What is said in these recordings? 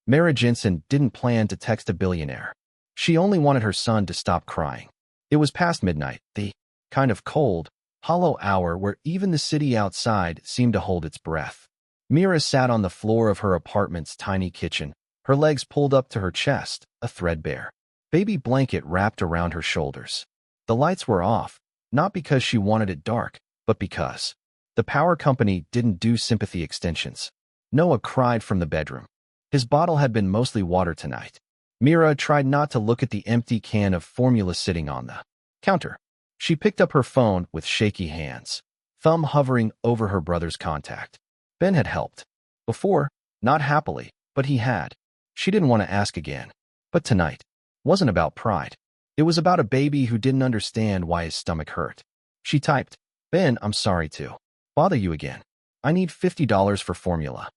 Mera Jensen didn't plan to text a billionaire. She only wanted her son to stop crying. It was past midnight, the kind of cold, hollow hour where even the city outside seemed to hold its breath. Mera sat on the floor of her apartment's tiny kitchen, her legs pulled up to her chest, a threadbare baby blanket wrapped around her shoulders. The lights were off, not because she wanted it dark, but because the power company didn't do sympathy extensions. Noah cried from the bedroom. His bottle had been mostly water tonight. Mera tried not to look at the empty can of formula sitting on the counter. She picked up her phone with shaky hands, thumb hovering over her brother's contact. Ben had helped. Before, not happily, but he had. She didn't want to ask again. But tonight wasn't about pride. It was about a baby who didn't understand why his stomach hurt. She typed, "Ben, I'm sorry to bother you again. I need $50 for formula.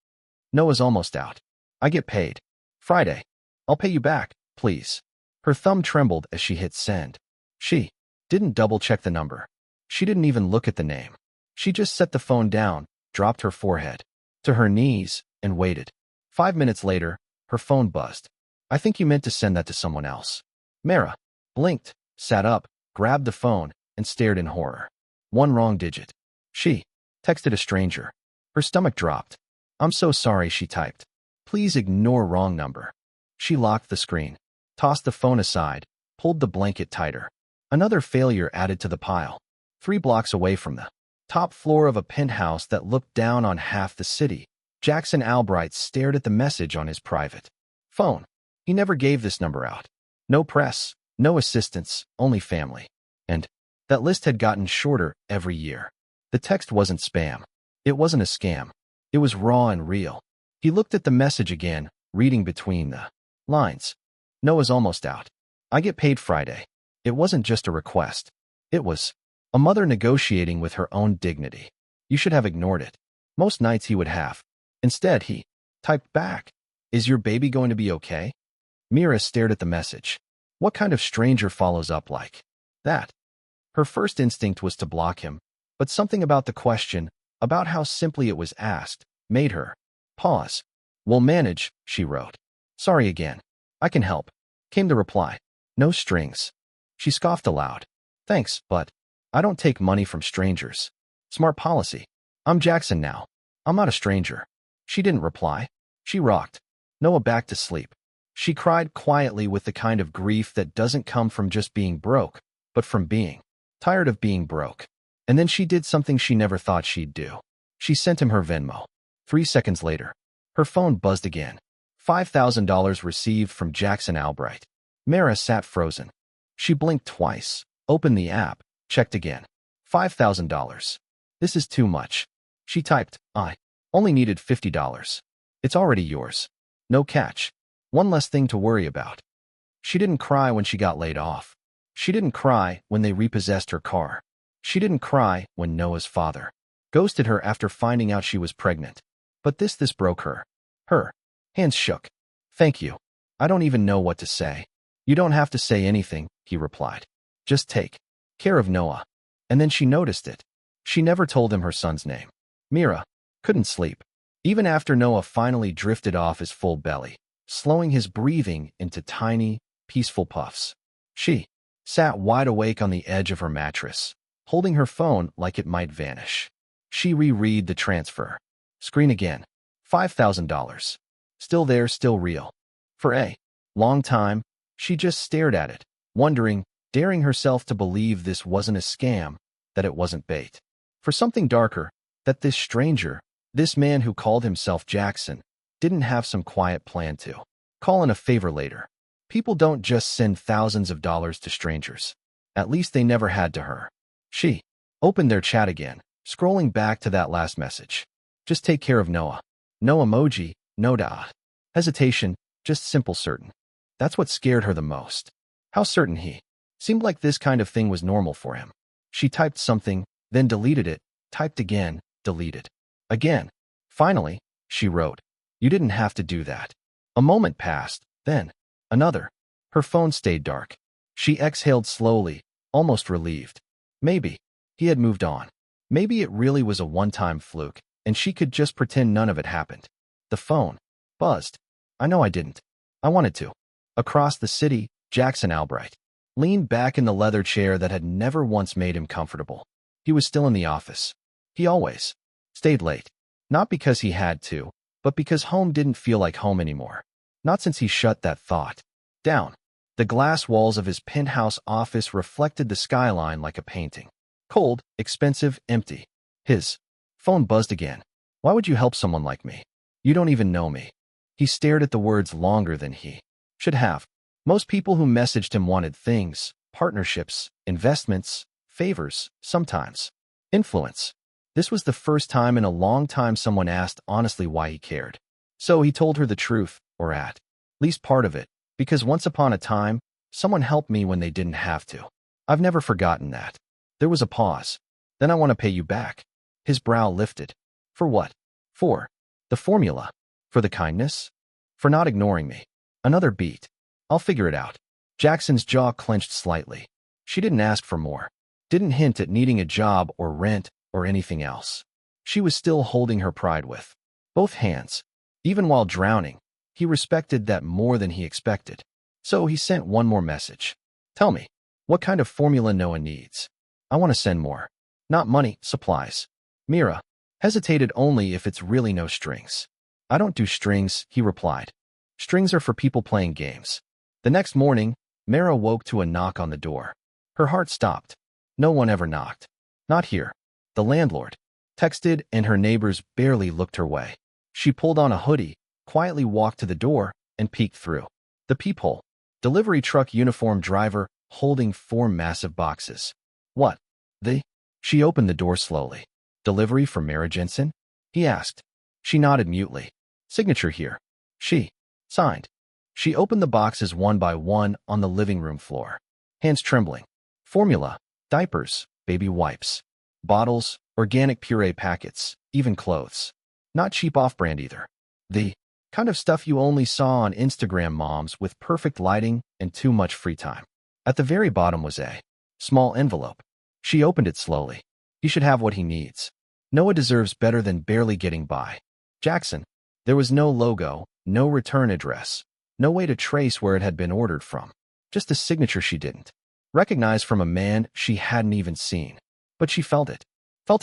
Noah's almost out. I get paid Friday. I'll pay you back, please." Her thumb trembled as she hit send. She didn't double-check the number. She didn't even look at the name. She just set the phone down, dropped her forehead to her knees, and waited. 5 minutes later, her phone buzzed. "I think you meant to send that to someone else." Mera blinked, sat up, grabbed the phone, and stared in horror. One wrong digit. She texted a stranger. Her stomach dropped. "I'm so sorry," she typed. "Please ignore wrong number." She locked the screen, tossed the phone aside, pulled the blanket tighter. Another failure added to the pile. 3 blocks away from the top floor of a penthouse that looked down on half the city, Jackson Albright stared at the message on his private phone. He never gave this number out. No press, no assistants, only family. And that list had gotten shorter every year. The text wasn't spam. It wasn't a scam. It was raw and real. He looked at the message again, reading between the lines. "Noah's almost out. I get paid Friday." It wasn't just a request. It was a mother negotiating with her own dignity. You should have ignored it. Most nights he would have. Instead, he typed back, "Is your baby going to be okay?" Mera stared at the message. What kind of stranger follows up like that? Her first instinct was to block him, but something about the question, about how simply it was asked, made her pause. "We'll manage," she wrote. "Sorry again. I can help," came the reply. No strings. She scoffed aloud. "Thanks, but I don't take money from strangers." Smart policy. "I'm Jackson now. I'm not a stranger." She didn't reply. She rocked Noah back to sleep. She cried quietly with the kind of grief that doesn't come from just being broke, but from being tired of being broke. And then she did something she never thought she'd do. She sent him her Venmo. 3 seconds later, her phone buzzed again. $5,000 received from Jackson Albright. Mera sat frozen. She blinked twice, opened the app, checked again. $5,000. This is too much. She typed, "I only needed $50. It's already yours. No catch. One less thing to worry about." She didn't cry when she got laid off. She didn't cry when they repossessed her car. She didn't cry when Noah's father ghosted her after finding out she was pregnant. But this broke her. Her hands shook. "Thank you. I don't even know what to say." "You don't have to say anything," he replied. "Just take care of Noah." And then she noticed it. She never told him her son's name. Mera couldn't sleep. Even after Noah finally drifted off his full belly, slowing his breathing into tiny, peaceful puffs. She sat wide awake on the edge of her mattress, holding her phone like it might vanish. She reread the transfer screen again. $5,000. Still there, still real. For a long time, she just stared at it, wondering, daring herself to believe this wasn't a scam, that it wasn't bait. For something darker, that this stranger, this man who called himself Jackson, didn't have some quiet plan to call in a favor later. People don't just send thousands of dollars to strangers. At least they never had to her. She opened their chat again, scrolling back to that last message. Just take care of Noah. No emoji, no dot. Hesitation, just simple certain. That's what scared her the most. How certain he seemed like this kind of thing was normal for him. She typed something, then deleted it, typed again, deleted. Again. Finally, she wrote, "You didn't have to do that." A moment passed, then another. Her phone stayed dark. She exhaled slowly, almost relieved. Maybe he had moved on. Maybe it really was a one-time fluke, and she could just pretend none of it happened. The phone buzzed. I know I didn't. I wanted to. Across the city, Jackson Albright leaned back in the leather chair that had never once made him comfortable. He was still in the office. He always stayed late. Not because he had to, but because home didn't feel like home anymore. Not since he shut that thought down. The glass walls of his penthouse office reflected the skyline like a painting. Cold, expensive, empty. His phone buzzed again. Why would you help someone like me? You don't even know me. He stared at the words longer than he should have. Most people who messaged him wanted things, partnerships, investments, favors, sometimes influence. This was the first time in a long time someone asked honestly why he cared. So he told her the truth, or at least part of it, because once upon a time, someone helped me when they didn't have to. I've never forgotten that. There was a pause. Then I want to pay you back. His brow lifted. For what? For the formula. For the kindness? For not ignoring me. Another beat. I'll figure it out. Jackson's jaw clenched slightly. She didn't ask for more. Didn't hint at needing a job or rent or anything else. She was still holding her pride with both hands. Even while drowning, he respected that more than he expected. So he sent one more message. Tell me, what kind of formula Noah needs? I want to send more. Not money, supplies. Mera hesitated only if it's really no strings. I don't do strings, he replied. Strings are for people playing games. The next morning, Mera woke to a knock on the door. Her heart stopped. No one ever knocked. Not here. The landlord texted, and her neighbors barely looked her way. She pulled on a hoodie, quietly walked to the door, and peeked through the peephole. Delivery truck uniformed driver holding 4 massive boxes. What? She opened the door slowly. Delivery for Mera Jensen? He asked. She nodded mutely. Signature here. She signed. She opened the boxes one by one on the living room floor. Hands trembling. Formula, diapers, baby wipes, bottles, organic puree packets, even clothes. Not cheap off-brand either. The kind of stuff you only saw on Instagram moms with perfect lighting and too much free time. At the very bottom was a small envelope. She opened it slowly. He should have what he needs. Noah deserves better than barely getting by. Jackson. There was no logo, no return address, no way to trace where it had been ordered from. Just a signature she didn't recognize from a man she hadn't even seen. But she felt it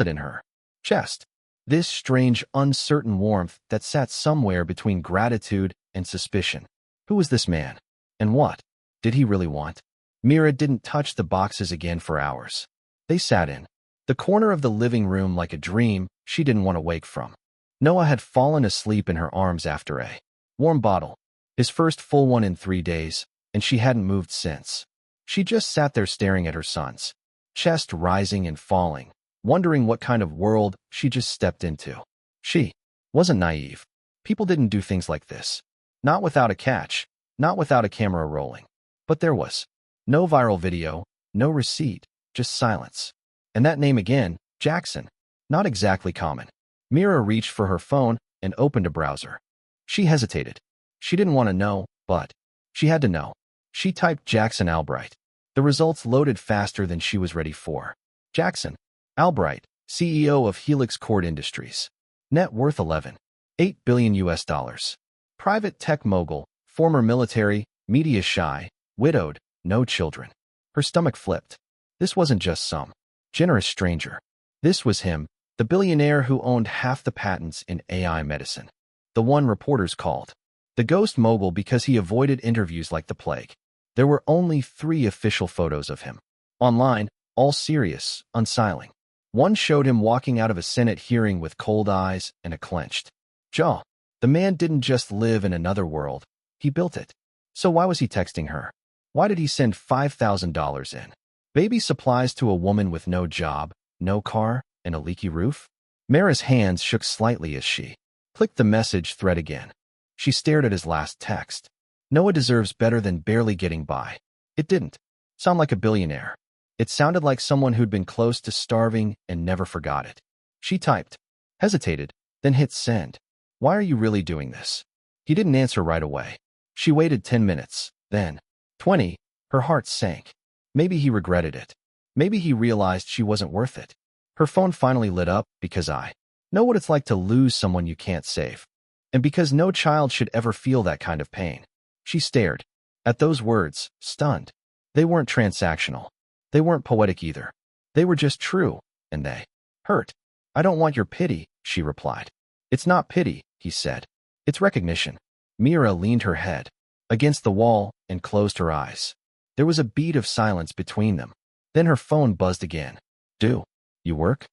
in her chest. This strange, uncertain warmth that sat somewhere between gratitude and suspicion. Who was this man? And what did he really want? Mera didn't touch the boxes again for hours. They sat in the corner of the living room like a dream she didn't want to wake from. Noah had fallen asleep in her arms after a warm bottle, his first full one in 3 days, and she hadn't moved since. She just sat there staring at her son's chest rising and falling, wondering what kind of world she just stepped into. She wasn't naive. People didn't do things like this. Not without a catch, not without a camera rolling. But there was no viral video, no receipt, just silence. And that name again, Jackson. Not exactly common. Mera reached for her phone and opened a browser. She hesitated. She didn't want to know, but she had to know. She typed Jackson Albright. The results loaded faster than she was ready for. Jackson Albright, CEO of Helix Cord Industries. Net worth 11.8 billion US dollars. Private tech mogul, former military, media shy, widowed, no children. Her stomach flipped. This wasn't just some generous stranger. This was him, the billionaire who owned half the patents in AI medicine. The one reporters called the ghost mogul because he avoided interviews like the plague. There were only 3 official photos of him. Online, all serious, unsmiling. One showed him walking out of a Senate hearing with cold eyes and a clenched jaw. The man didn't just live in another world, he built it. So why was he texting her? Why did he send $5,000 in baby supplies to a woman with no job, no car, and a leaky roof? Mera's hands shook slightly as she clicked the message thread again. She stared at his last text. Noah deserves better than barely getting by. It didn't sound like a billionaire. It sounded like someone who'd been close to starving and never forgot it. She typed, hesitated, then hit send. Why are you really doing this? He didn't answer right away. She waited 10 minutes, then 20. Her heart sank. Maybe he regretted it. Maybe he realized she wasn't worth it. Her phone finally lit up because I know what it's like to lose someone you can't save. And because no child should ever feel that kind of pain. She stared at those words, stunned. They weren't transactional. They weren't poetic either. They were just true, and they hurt. I don't want your pity, she replied. It's not pity, he said. It's recognition. Mera leaned her head against the wall and closed her eyes. There was a beat of silence between them. Then her phone buzzed again. Do you work?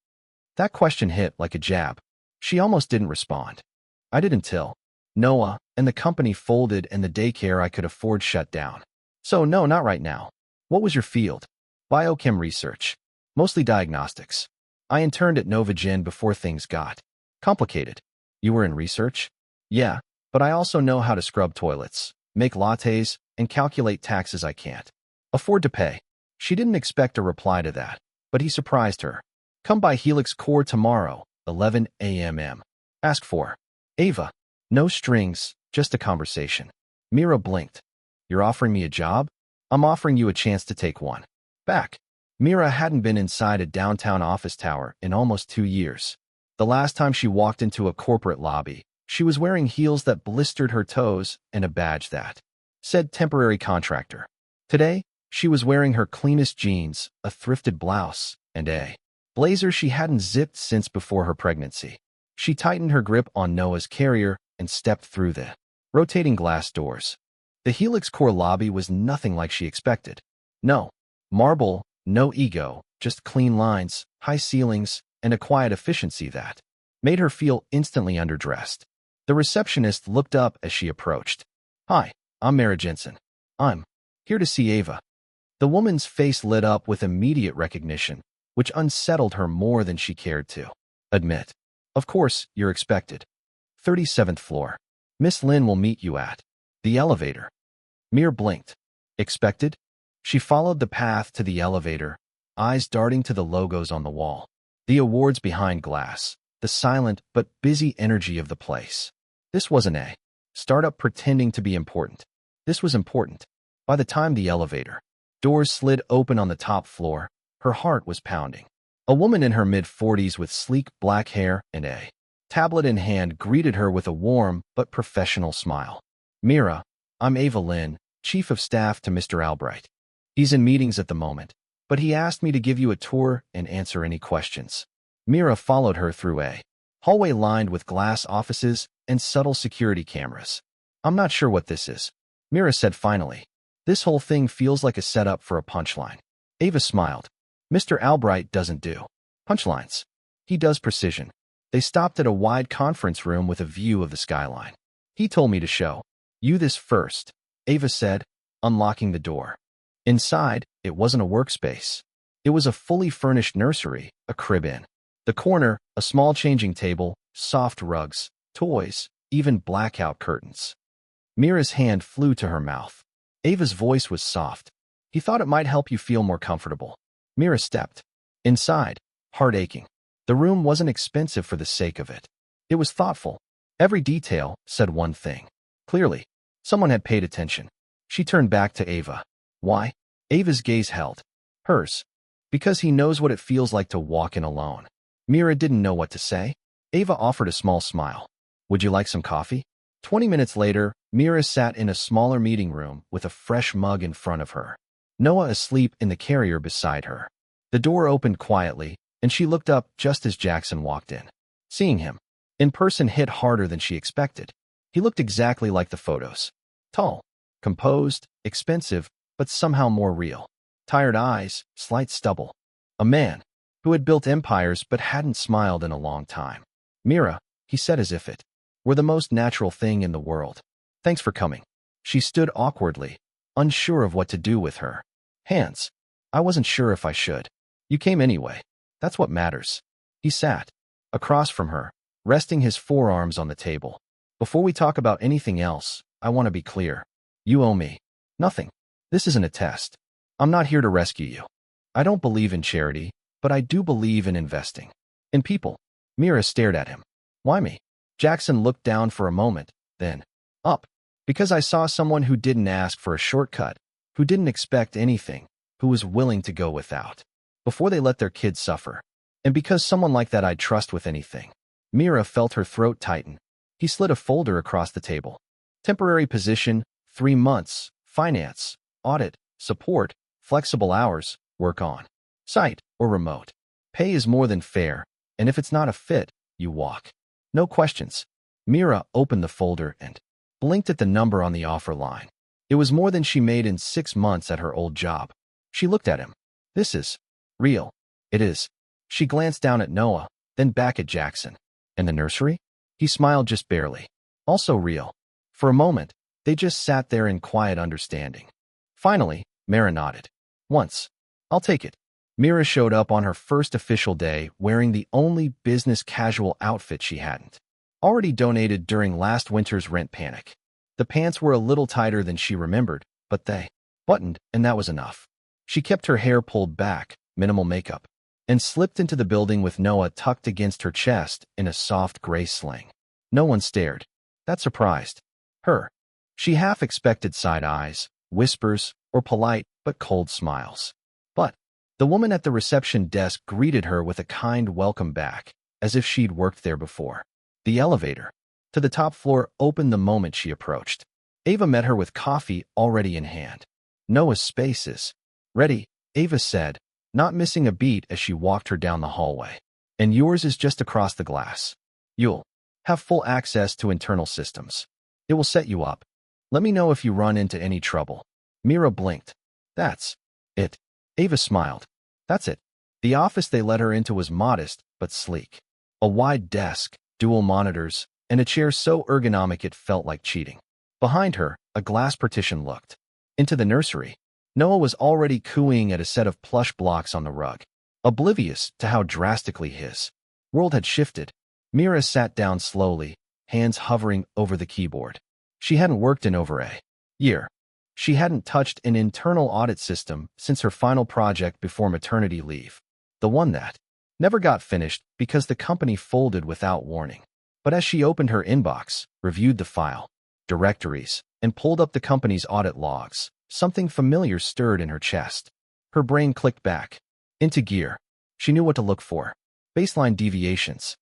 That question hit like a jab. She almost didn't respond. I did until Noah and the company folded and the daycare I could afford shut down. So no, not right now. What was your field? Biochem research. Mostly diagnostics. I interned at Novagen before things got complicated. You were in research? Yeah, but I also know how to scrub toilets, make lattes, and calculate taxes I can't afford to pay. She didn't expect a reply to that, but he surprised her. Come by Helix Core tomorrow, 11 a.m. Ask for Ava. No strings, just a conversation. Mera blinked. You're offering me a job? I'm offering you a chance to take one back. Mera hadn't been inside a downtown office tower in almost 2 years. The last time she walked into a corporate lobby, she was wearing heels that blistered her toes and a badge that said temporary contractor. Today, she was wearing her cleanest jeans, a thrifted blouse, and a blazer she hadn't zipped since before her pregnancy. She tightened her grip on Noah's carrier and stepped through the rotating glass doors. The Helix Core lobby was nothing like she expected. No marble, no ego, just clean lines, high ceilings, and a quiet efficiency that made her feel instantly underdressed. The receptionist looked up as she approached. Hi, I'm Mera Jensen. I'm here to see Ava. The woman's face lit up with immediate recognition, which unsettled her more than she cared to admit. Of course, you're expected. 37th floor. Miss Lin will meet you at the elevator. Mera blinked. Expected? She followed the path to the elevator, eyes darting to the logos on the wall, the awards behind glass, the silent but busy energy of the place. This wasn't a startup pretending to be important. This was important. By the time the elevator doors slid open on the top floor, her heart was pounding. A woman in her mid-40s with sleek black hair and a tablet in hand greeted her with a warm but professional smile. Mera, I'm Ava Lin, Chief of Staff to Mr. Albright. He's in meetings at the moment, but he asked me to give you a tour and answer any questions. Mera followed her through a hallway lined with glass offices and subtle security cameras. I'm not sure what this is, Mera said finally. This whole thing feels like a setup for a punchline. Ava smiled. Mr. Albright doesn't do punchlines. He does precision. They stopped at a wide conference room with a view of the skyline. He told me to show you this first, Ava said, unlocking the door. Inside, it wasn't a workspace. It was a fully furnished nursery, a crib in the corner, a small changing table, soft rugs, toys, even blackout curtains. Mera's hand flew to her mouth. Ava's voice was soft. He thought it might help you feel more comfortable. Mera stepped inside, heart aching. The room wasn't expensive for the sake of it. It was thoughtful. Every detail said one thing. Clearly, someone had paid attention. She turned back to Ava. Why? Ava's gaze held hers. Because he knows what it feels like to walk in alone. Mera didn't know what to say. Ava offered a small smile. Would you like some coffee? 20 minutes later, Mera sat in a smaller meeting room with a fresh mug in front of her. Noah asleep in the carrier beside her. The door opened quietly, and she looked up just as Jackson walked in. Seeing him in person hit harder than she expected. He looked exactly like the photos. Tall, composed, expensive, but somehow more real. Tired eyes, slight stubble. A man who had built empires but hadn't smiled in a long time. Mera, he said as if it were the most natural thing in the world. Thanks for coming. She stood awkwardly, unsure of what to do with her hands. I wasn't sure if I should. You came anyway. That's what matters. He sat across from her, resting his forearms on the table. Before we talk about anything else, I want to be clear. You owe me nothing. This isn't a test. I'm not here to rescue you. I don't believe in charity, but I do believe in investing. In people. Mera stared at him. Why me? Jackson looked down for a moment, then up. Because I saw someone who didn't ask for a shortcut, who didn't expect anything, who was willing to go without, before they let their kids suffer. And because someone like that I'd trust with anything. Mera felt her throat tighten. He slid a folder across the table. Temporary position, 3 months, finance, audit, support, flexible hours, work on site or remote. Pay is more than fair, and if it's not a fit, you walk. No questions. Mera opened the folder and blinked at the number on the offer line. It was more than she made in 6 months at her old job. She looked at him. This is real. It is. She glanced down at Noah, then back at Jackson. And the nursery? He smiled just barely. Also real. For a moment, they just sat there in quiet understanding. Finally, Mera nodded. Once. I'll take it. Mera showed up on her first official day wearing the only business casual outfit she hadn't already donated during last winter's rent panic. The pants were a little tighter than she remembered, but they buttoned, and that was enough. She kept her hair pulled back, minimal makeup, and slipped into the building with Noah tucked against her chest in a soft gray sling. No one stared. That surprised her. She half expected side eyes, whispers, or polite but cold smiles. But the woman at the reception desk greeted her with a kind welcome back, as if she'd worked there before. The elevator to the top floor opened the moment she approached. Ava met her with coffee already in hand. Noah's space is ready, Ava said, not missing a beat as she walked her down the hallway. And yours is just across the glass. You'll have full access to internal systems. It will set you up. Let me know if you run into any trouble. Mera blinked. That's it. Ava smiled. That's it. The office they let her into was modest but sleek. A wide desk, dual monitors, and a chair so ergonomic it felt like cheating. Behind her, a glass partition looked into the nursery. Noah was already cooing at a set of plush blocks on the rug, oblivious to how drastically his world had shifted. Mera sat down slowly, hands hovering over the keyboard. She hadn't worked in over a year. She hadn't touched an internal audit system since her final project before maternity leave, the one that never got finished because the company folded without warning. But as she opened her inbox, reviewed the file, directories, and pulled up the company's audit logs, something familiar stirred in her chest. Her brain clicked back into gear. She knew what to look for. Baseline deviations,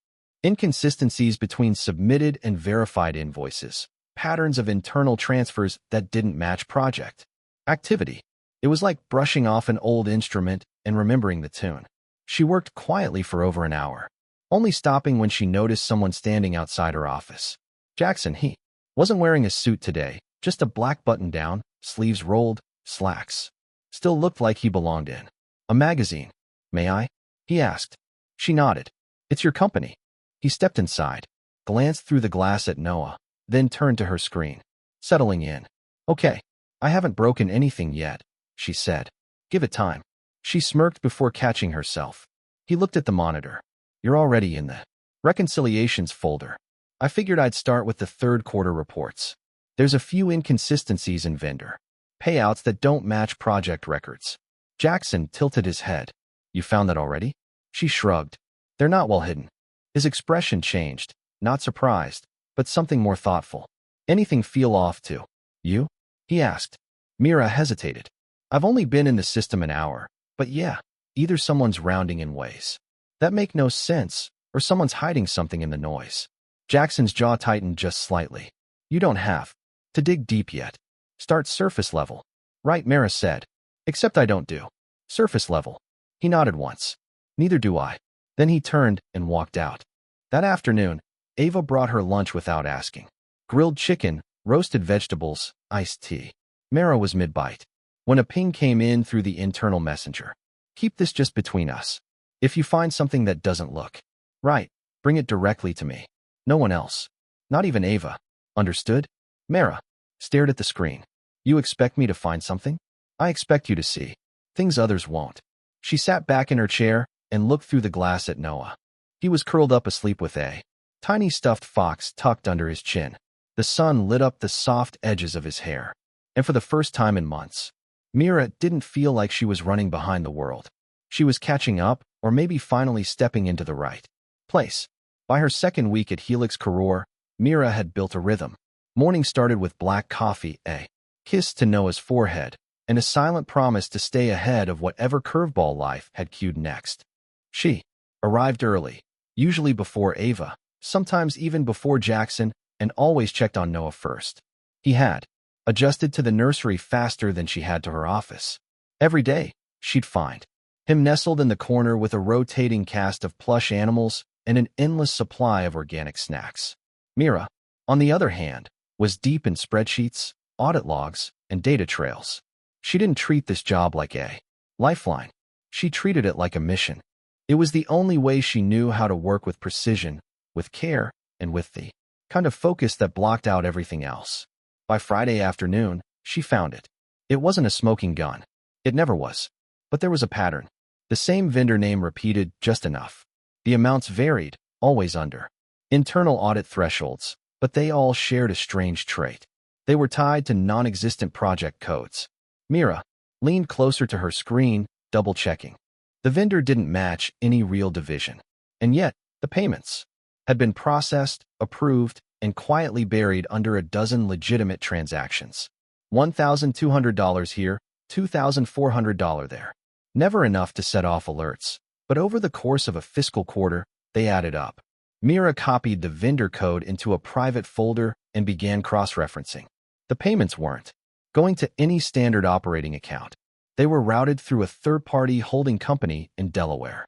inconsistencies between submitted and verified invoices, patterns of internal transfers that didn't match project activity. It was like brushing off an old instrument and remembering the tune. She worked quietly for over an hour, only stopping when she noticed someone standing outside her office. Jackson, he wasn't wearing a suit today, just a black button-down, sleeves rolled, slacks. Still looked like he belonged in a magazine. May I? He asked. She nodded. It's your company. He stepped inside, glanced through the glass at Noah, then turned to her screen. Settling in. Okay. I haven't broken anything yet, she said. Give it time. She smirked before catching herself. He looked at the monitor. You're already in the reconciliations folder. I figured I'd start with the third quarter reports. There's a few inconsistencies in vendor payouts that don't match project records. Jackson tilted his head. You found that already? She shrugged. They're not well hidden. His expression changed, not surprised, but something more thoughtful. Anything feel off to you? He asked. Mera hesitated. I've only been in the system an hour, but yeah, either someone's rounding in ways that make no sense, or someone's hiding something in the noise. Jackson's jaw tightened just slightly. You don't have to dig deep yet. Start surface level. Right, Mera said. Except I don't do surface level. He nodded once. Neither do I. Then he turned and walked out. That afternoon, Ava brought her lunch without asking. Grilled chicken, roasted vegetables, iced tea. Mera was mid-bite when a ping came in through the internal messenger. Keep this just between us. If you find something that doesn't look right, bring it directly to me. No one else. Not even Ava. Understood? Mera stared at the screen. You expect me to find something? I expect you to see things others won't. She sat back in her chair and looked through the glass at Noah. He was curled up asleep with a tiny stuffed fox tucked under his chin. The sun lit up the soft edges of his hair. And for the first time in months, Mera didn't feel like she was running behind the world. She was catching up, or maybe finally stepping into the right place. By her second week at Helix Career, Mera had built a rhythm. Morning started with black coffee, a kiss to Noah's forehead, and a silent promise to stay ahead of whatever curveball life had cued next. She arrived early, usually before Ava, sometimes even before Jackson, and always checked on Noah first. He had adjusted to the nursery faster than she had to her office. Every day, she'd find him nestled in the corner with a rotating cast of plush animals and an endless supply of organic snacks. Mera, on the other hand, was deep in spreadsheets, audit logs, and data trails. She didn't treat this job like a lifeline. She treated it like a mission. It was the only way she knew how to work with precision, with care, and with the kind of focus that blocked out everything else. By Friday afternoon, she found it. It wasn't a smoking gun. It never was. But there was a pattern. The same vendor name repeated just enough. The amounts varied, always under internal audit thresholds, but they all shared a strange trait. They were tied to non-existent project codes. Mera leaned closer to her screen, double-checking. The vendor didn't match any real division. And yet, the payments had been processed, approved, and quietly buried under a dozen legitimate transactions. $1,200 here, $2,400 there. Never enough to set off alerts, but over the course of a fiscal quarter, they added up. Mera copied the vendor code into a private folder and began cross-referencing. The payments weren't going to any standard operating account. They were routed through a third-party holding company in Delaware.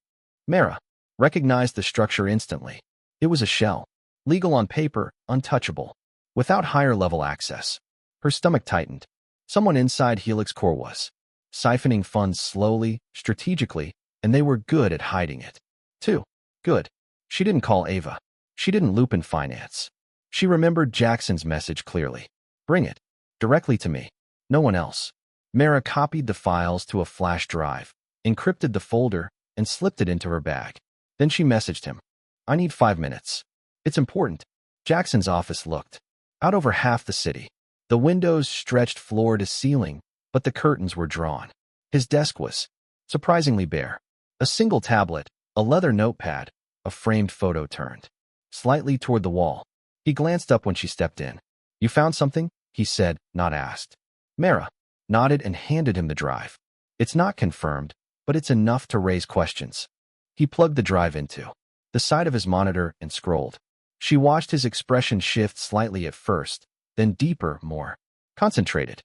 Mera recognized the structure instantly. It was a shell, legal on paper, untouchable, without higher-level access. Her stomach tightened. Someone inside Helix Core was siphoning funds slowly, strategically, and they were good at hiding it. Too good. She didn't call Ava. She didn't loop in finance. She remembered Jackson's message clearly. Bring it. Directly to me. No one else. Mera copied the files to a flash drive, encrypted the folder, and slipped it into her bag. Then she messaged him. I need 5 minutes. It's important. Jackson's office looked out over half the city. The windows stretched floor to ceiling, but the curtains were drawn. His desk was surprisingly bare. A single tablet, a leather notepad, a framed photo turned slightly toward the wall. He glanced up when she stepped in. You found something? He said, not asked. Mera nodded and handed him the drive. It's not confirmed, but it's enough to raise questions. He plugged the drive into the side of his monitor and scrolled. She watched his expression shift slightly at first, then deeper, more concentrated.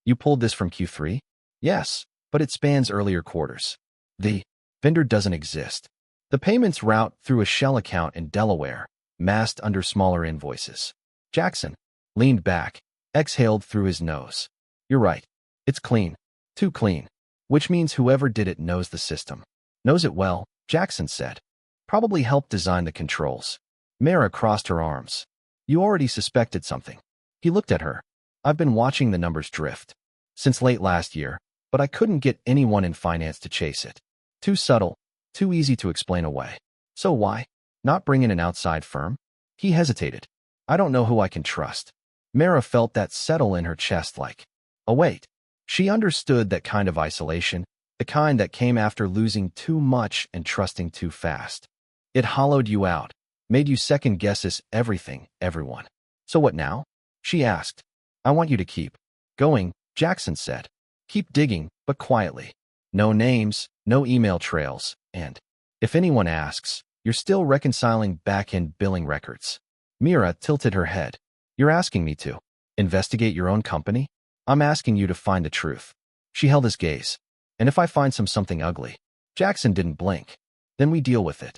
You pulled this from Q3? Yes, but it spans earlier quarters. The vendor doesn't exist. The payments route through a shell account in Delaware, masked under smaller invoices. Jackson leaned back, exhaled through his nose. You're right. It's clean. Too clean. Which means whoever did it knows the system. Knows it well, Jackson said. Probably helped design the controls. Mera crossed her arms. You already suspected something. He looked at her. I've been watching the numbers drift since late last year, but I couldn't get anyone in finance to chase it. Too subtle, too easy to explain away. So why not bring in an outside firm? He hesitated. I don't know who I can trust. Mera felt that settle in her chest like a weight. She understood that kind of isolation, the kind that came after losing too much and trusting too fast. It hollowed you out, made you second-guess everything, everyone. So what now? She asked. I want you to keep going, Jackson said. Keep digging, but quietly. No names, no email trails, and if anyone asks, you're still reconciling back-end billing records. Mera tilted her head. You're asking me to investigate your own company? I'm asking you to find the truth. She held his gaze. And if I find something ugly? Jackson didn't blink. Then we deal with it.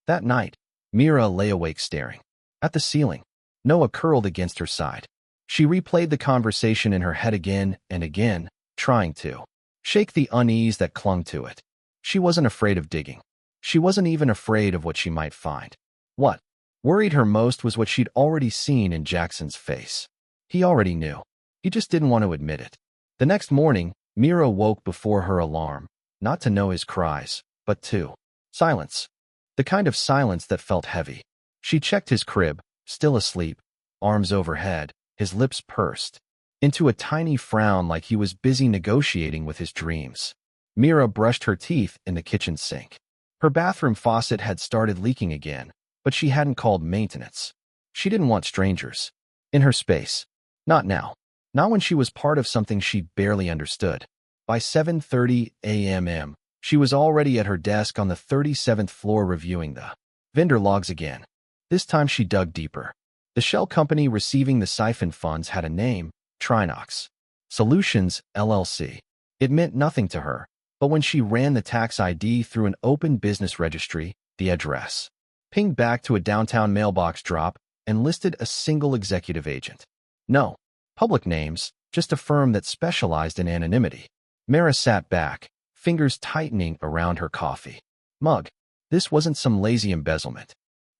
That night, Mera lay awake staring at the ceiling. Noah curled against her side. She replayed the conversation in her head again and again, trying to shake the unease that clung to it. She wasn't afraid of digging. She wasn't even afraid of what she might find. What worried her most was what she'd already seen in Jackson's face. He already knew. He just didn't want to admit it. The next morning, Mera woke before her alarm, not to know his cries, but to silence. The kind of silence that felt heavy. She checked his crib, still asleep, arms overhead, his lips pursed, into a tiny frown like he was busy negotiating with his dreams. Mera brushed her teeth in the kitchen sink. Her bathroom faucet had started leaking again, but she hadn't called maintenance. She didn't want strangers in her space. Not now. Not when she was part of something she barely understood. By 7:30 a.m., she was already at her desk on the 37th floor reviewing the vendor logs again. This time she dug deeper. The shell company receiving the siphon funds had a name, Trinox Solutions, LLC. It meant nothing to her, but when she ran the tax ID through an open business registry, the address pinged back to a downtown mailbox drop and listed a single executive agent. No public names, just a firm that specialized in anonymity. Mera sat back, fingers tightening around her coffee mug. This wasn't some lazy embezzlement.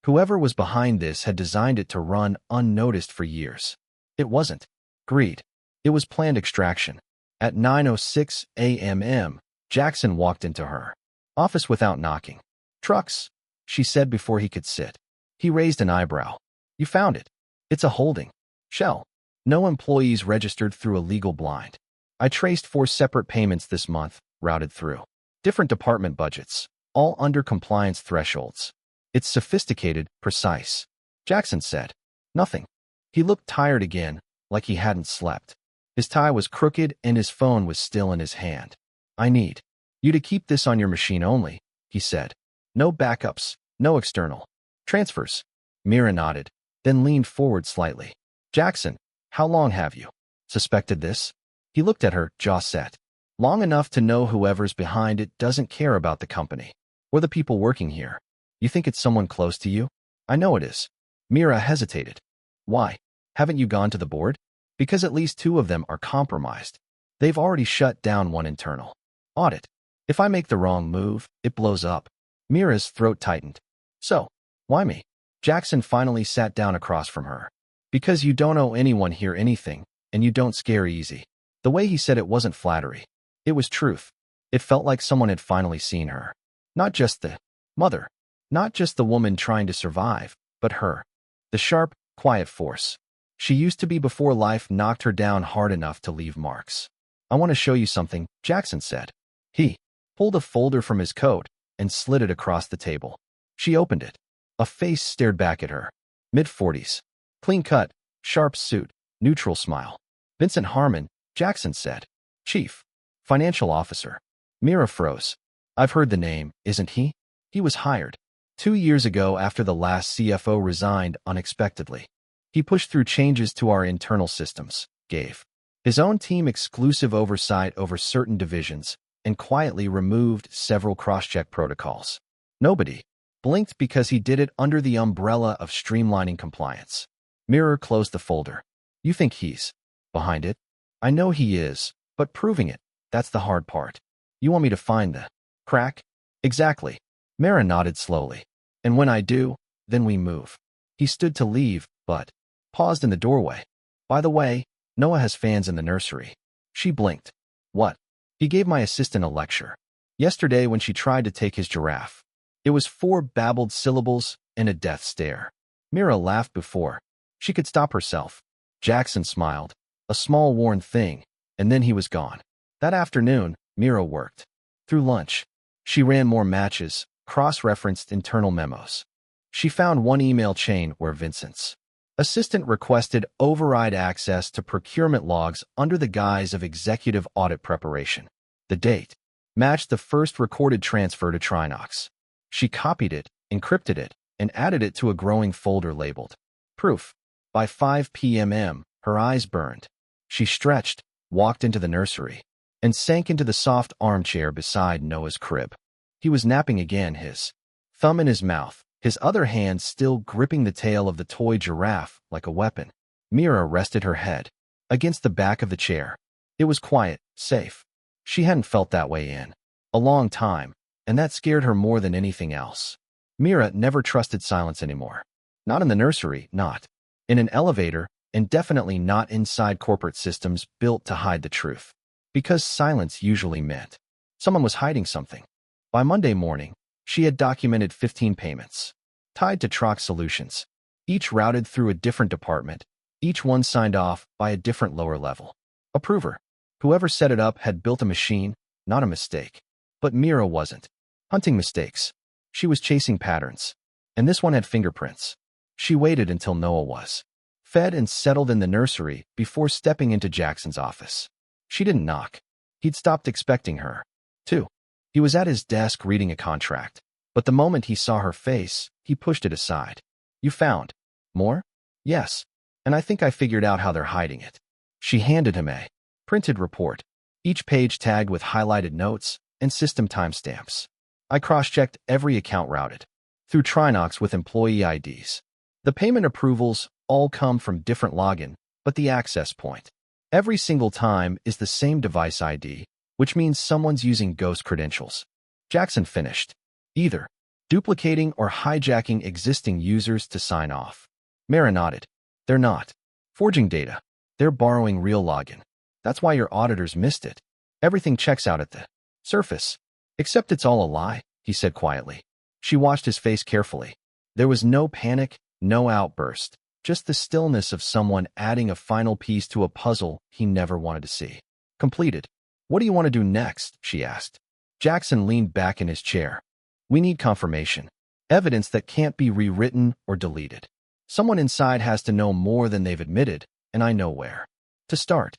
Whoever was behind this had designed it to run unnoticed for years. It wasn't greed. It was planned extraction. At 9:06 a.m., Jackson walked into her office without knocking. Trucks, she said before he could sit. He raised an eyebrow. You found it. It's a holding shell. No employees registered through a legal blind. I traced 4 separate payments this month, routed through different department budgets, all under compliance thresholds. It's sophisticated, precise. Jackson said. Nothing. He looked tired again, like he hadn't slept. His tie was crooked and his phone was still in his hand. I need you to keep this on your machine only, he said. No backups, no external transfers. Mera nodded, then leaned forward slightly. Jackson, how long have you suspected this? He looked at her, jaw set. Long enough to know whoever's behind it doesn't care about the company or the people working here. You think it's someone close to you? I know it is. Mera hesitated. Why? Haven't you gone to the board? Because at least 2 of them are compromised. They've already shut down one internal audit. If I make the wrong move, it blows up. Mera's throat tightened. So, why me? Jackson finally sat down across from her. Because you don't owe anyone here anything, and you don't scare easy. The way he said it wasn't flattery. It was truth. It felt like someone had finally seen her. Not just the mother. Not just the woman trying to survive, but her. The sharp, quiet force she used to be before life knocked her down hard enough to leave marks. I want to show you something, Jackson said. He pulled a folder from his coat and slid it across the table. She opened it. A face stared back at her. Mid-40s. Clean cut, sharp suit, neutral smile. Vincent Harmon, Jackson said. Chief Financial Officer. Mera froze. I've heard the name, isn't he? He was hired 2 years ago after the last CFO resigned unexpectedly. He pushed through changes to our internal systems, gave his own team exclusive oversight over certain divisions, and quietly removed several cross-check protocols. Nobody blinked because he did it under the umbrella of streamlining compliance. Mera closed the folder. You think he's behind it? I know he is, but proving it, that's the hard part. You want me to find the crack? Exactly. Mera nodded slowly. And when I do, then we move. He stood to leave, but paused in the doorway. By the way, Noah has fans in the nursery. She blinked. What? He gave my assistant a lecture. Yesterday when she tried to take his giraffe. It was 4 babbled syllables and a death stare. Mera laughed before she could stop herself. Jackson smiled. A small worn thing, and then he was gone. That afternoon, Mera worked. Through lunch, she ran more matches, cross-referenced internal memos. She found one email chain where Vincent's assistant requested override access to procurement logs under the guise of executive audit preparation. The date matched the first recorded transfer to Trinox. She copied it, encrypted it, and added it to a growing folder labeled Proof. By 5 p.m., her eyes burned. She stretched, walked into the nursery, and sank into the soft armchair beside Noah's crib. He was napping again, his thumb in his mouth, his other hand still gripping the tail of the toy giraffe like a weapon. Mera rested her head against the back of the chair. It was quiet, safe. She hadn't felt that way in a long time, and that scared her more than anything else. Mera never trusted silence anymore. Not in the nursery, not in an elevator, and definitely not inside corporate systems built to hide the truth. Because silence usually meant someone was hiding something. By Monday morning, she had documented 15 payments, tied to Trox Solutions, each routed through a different department, each one signed off by a different lower-level approver. Whoever set it up had built a machine, not a mistake. But Mera wasn't hunting mistakes. She was chasing patterns. And this one had fingerprints. She waited until Noah was fed and settled in the nursery before stepping into Jackson's office. She didn't knock. He'd stopped expecting her, too. He was at his desk reading a contract, but the moment he saw her face, he pushed it aside. You found more? Yes, and I think I figured out how they're hiding it. She handed him a printed report, each page tagged with highlighted notes and system timestamps. I cross-checked every account routed through Trinox with employee IDs. The payment approvals all come from different login, but the access point every single time is the same device ID, which means someone's using ghost credentials. Jackson finished, either duplicating or hijacking existing users to sign off. Mera nodded. They're not forging data. They're borrowing real login. That's why your auditors missed it. Everything checks out at the surface. Except it's all a lie, he said quietly. She watched his face carefully. There was no panic, no outburst, just the stillness of someone adding a final piece to a puzzle he never wanted to see completed. What do you want to do next? She asked. Jackson leaned back in his chair. We need confirmation. Evidence that can't be rewritten or deleted. Someone inside has to know more than they've admitted, and I know where to start.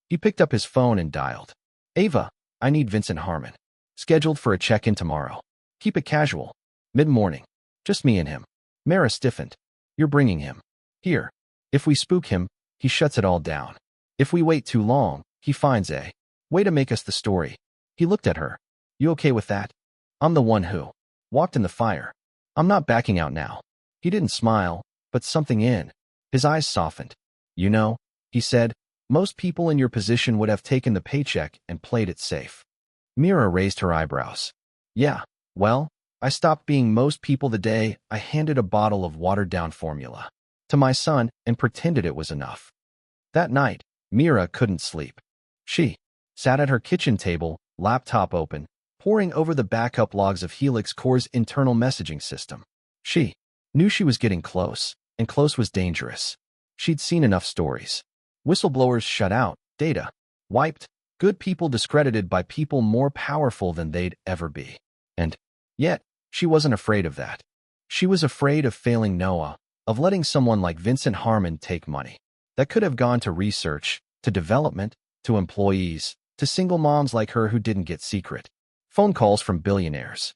He picked up his phone and dialed. Ava, I need Vincent Harmon. Scheduled for a check-in tomorrow. Keep it casual. Mid-morning. Just me and him. Mera stiffened. You're bringing him here. If we spook him, he shuts it all down. If we wait too long, he finds a way to make us the story. He looked at her. You okay with that? I'm the one who walked in the fire. I'm not backing out now. He didn't smile, but something in his eyes softened. You know, he said, most people in your position would have taken the paycheck and played it safe. Mera raised her eyebrows. Yeah, well, I stopped being most people the day I handed a bottle of watered-down formula to my son and pretended it was enough. That night, Mera couldn't sleep. She sat at her kitchen table, laptop open, poring over the backup logs of Helix Core's internal messaging system. She knew she was getting close, and close was dangerous. She'd seen enough stories. Whistleblowers shut out, data wiped, good people discredited by people more powerful than they'd ever be. And yet, she wasn't afraid of that. She was afraid of failing Noah, of letting someone like Vincent Harmon take money that could have gone to research, to development, to employees, to single moms like her who didn't get secret phone calls from billionaires.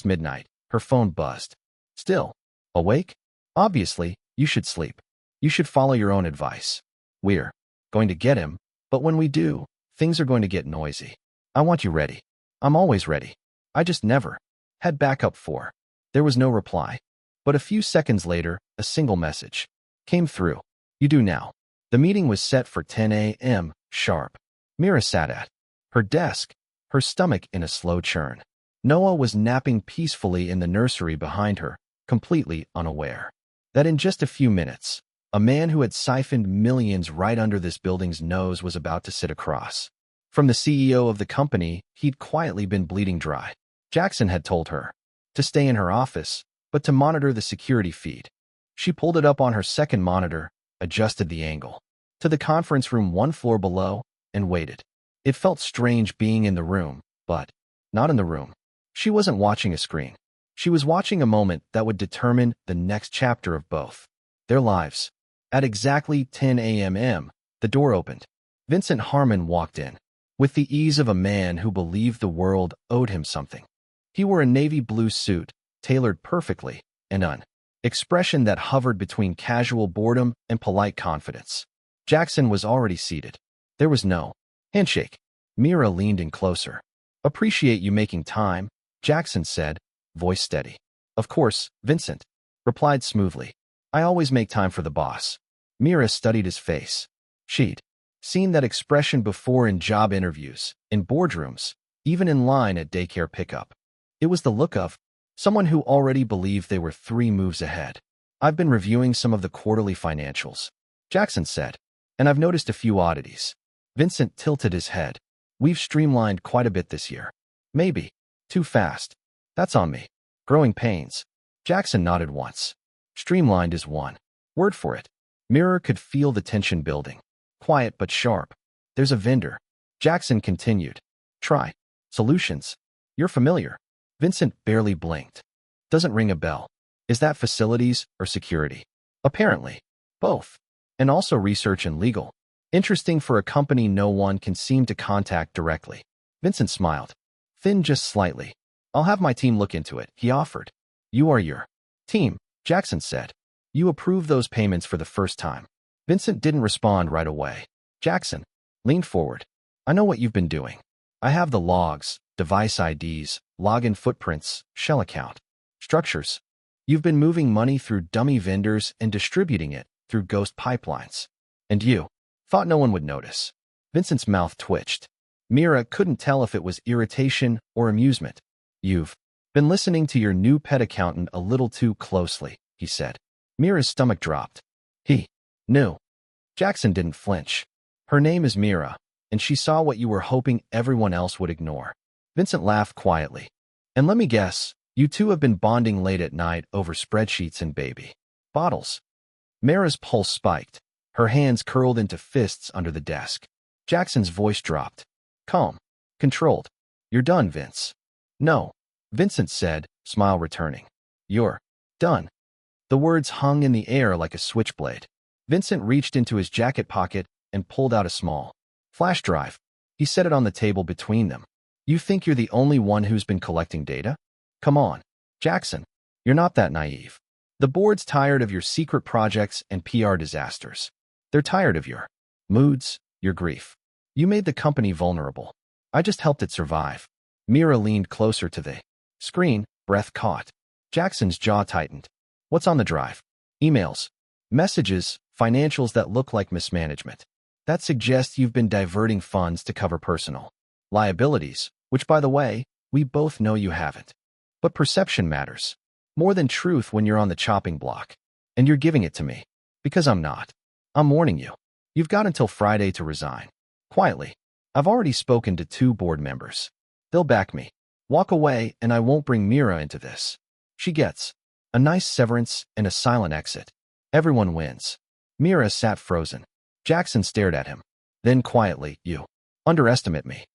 midnight, her phone buzzed. Still awake? Obviously, you should sleep. You should follow your own advice. We're going to get him, but when we do, things are going to get noisy. I want you ready. I'm always ready. I just never had backup for. There was no reply. But a few seconds later, a single message came through. You do now. The meeting was set for 10 a.m. sharp. Mera sat at her desk, her stomach in a slow churn. Noah was napping peacefully in the nursery behind her, completely unaware that in just a few minutes, a man who had siphoned millions right under this building's nose was about to sit across from the CEO of the company he'd quietly been bleeding dry. Jackson had told her to stay in her office, but to monitor the security feed. She pulled it up on her second monitor, adjusted the angle to the conference room one floor below, and waited. It felt strange being in the room, but not in the room. She wasn't watching a screen. She was watching a moment that would determine the next chapter of both their lives. At exactly 10 a.m., the door opened. Vincent Harmon walked in, with the ease of a man who believed the world owed him something. He wore a navy blue suit, tailored perfectly, and an expression that hovered between casual boredom and polite confidence. Jackson was already seated. There was no handshake. Mera leaned in closer. Appreciate you making time, Jackson said, voice steady. Of course, Vincent replied smoothly. I always make time for the boss. Mera studied his face. She'd seen that expression before in job interviews, in boardrooms, even in line at daycare pickup. It was the look of someone who already believed they were 3 moves ahead. I've been reviewing some of the quarterly financials, Jackson said, and I've noticed a few oddities. Vincent tilted his head. We've streamlined quite a bit this year. Maybe too fast. That's on me. Growing pains. Jackson nodded once. Streamlined is one word for it. Mera could feel the tension building. Quiet but sharp. There's a vendor. Jackson continued. Try solutions. You're familiar. Vincent barely blinked. Doesn't ring a bell. Is that facilities or security? Apparently. Both. And also research and legal. Interesting for a company no one can seem to contact directly. Vincent smiled. Thin just slightly. I'll have my team look into it, he offered. You are your team, Jackson said. You approve those payments for the first time. Vincent didn't respond right away. Jackson leaned forward. I know what you've been doing. I have the logs, device IDs, login footprints, shell account structures. You've been moving money through dummy vendors and distributing it through ghost pipelines. And you thought no one would notice. Vincent's mouth twitched. Mera couldn't tell if it was irritation or amusement. You've been listening to your new pet accountant a little too closely, he said. Mera's stomach dropped. He knew. Jackson didn't flinch. Her name is Mera, and she saw what you were hoping everyone else would ignore. Vincent laughed quietly. And let me guess, you two have been bonding late at night over spreadsheets and baby bottles. Mera's pulse spiked. Her hands curled into fists under the desk. Jackson's voice dropped. Calm. Controlled. You're done, Vince. No, Vincent said, smile returning. You're done. The words hung in the air like a switchblade. Vincent reached into his jacket pocket and pulled out a small flash drive. He set it on the table between them. You think you're the only one who's been collecting data? Come on, Jackson. You're not that naive. The board's tired of your secret projects and PR disasters. They're tired of your moods, your grief. You made the company vulnerable. I just helped it survive. Mera leaned closer to the screen, breath caught. Jackson's jaw tightened. What's on the drive? Emails, messages, financials that look like mismanagement. That suggests you've been diverting funds to cover personal liabilities, which, by the way, we both know you haven't. But perception matters more than truth when you're on the chopping block. And you're giving it to me. Because I'm not. I'm warning you. You've got until Friday to resign. Quietly. I've already spoken to 2 board members. They'll back me. Walk away and I won't bring Mera into this. She gets a nice severance and a silent exit. Everyone wins. Mera sat frozen. Jackson stared at him. Then quietly, you underestimate me.